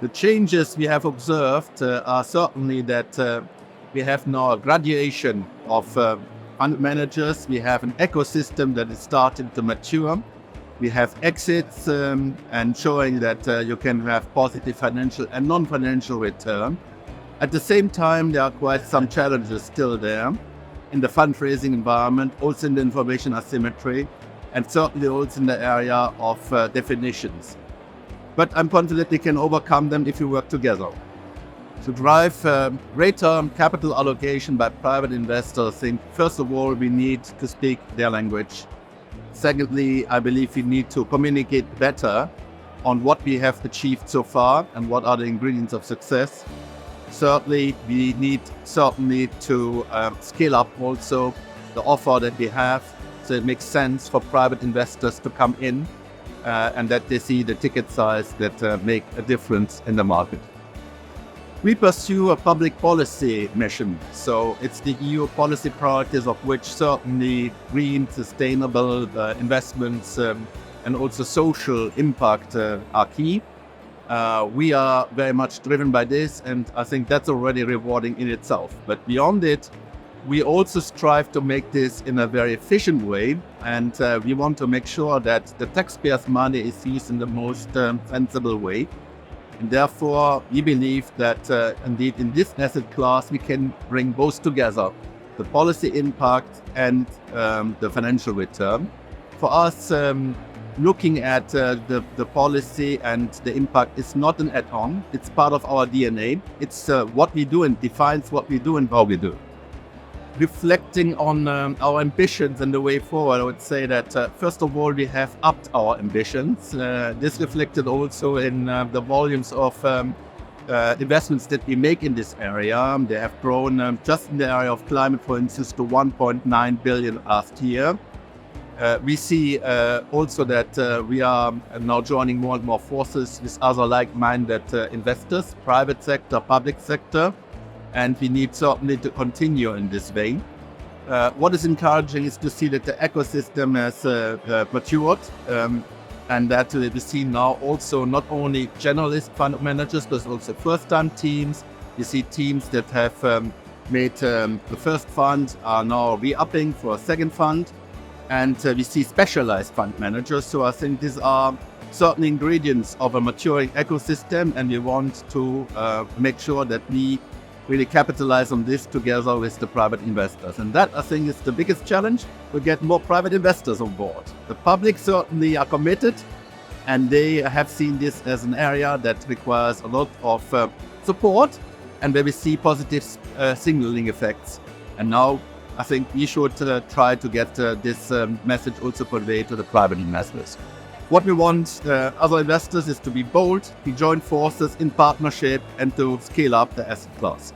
The changes we have observed are certainly that we have now a graduation of fund managers. We have an ecosystem that is starting to mature. We have exits and showing that you can have positive financial and non-financial return. At the same time, there are quite some challenges still there in the fundraising environment, also in the information asymmetry, and certainly also in the area of definitions. But I'm confident we can overcome them if we work together. To drive greater capital allocation by private investors, I think first of all we need to speak their language. Secondly, I believe we need to communicate better on what we have achieved so far and what are the ingredients of success. Thirdly, we need certainly to scale up also the offer that we have so it makes sense for private investors to come in and that they see the ticket size that make a difference in the market. We pursue a public policy mission, so it's the EU policy priorities of which certainly green, sustainable investments and also social impact are key. We are very much driven by this, and I think that's already rewarding in itself. But beyond it, we also strive to make this in a very efficient way, and we want to make sure that the taxpayers' money is used in the most sensible way. And therefore, we believe that indeed in this asset class, we can bring both together, the policy impact and the financial return. For us, looking at the policy and the impact is not an add-on. It's part of our DNA. It's what we do and defines what we do and how we do. Reflecting on our ambitions and the way forward, I would say that first of all, we have upped our ambitions. This reflected also in the volumes of investments that we make in this area. They have grown just in the area of climate, for instance, to 1.9 billion last year. We see also that we are now joining more and more forces with other like-minded investors, private sector, public sector, and we need certainly to continue in this vein. What is encouraging is to see that the ecosystem has matured and that we see now also not only generalist fund managers, but also first-time teams. You see teams that have made the first fund are now re-upping for a second fund. And we see specialized fund managers. So I think these are certain ingredients of a maturing ecosystem, and we want to make sure that we really capitalize on this together with the private investors. And that, I think, is the biggest challenge, to get more private investors on board. The public certainly are committed, and they have seen this as an area that requires a lot of support and where we see positive signaling effects. And now I think we should try to get this message also conveyed to the private investors. What we want other investors is to be bold, to join forces in partnership and to scale up the asset class.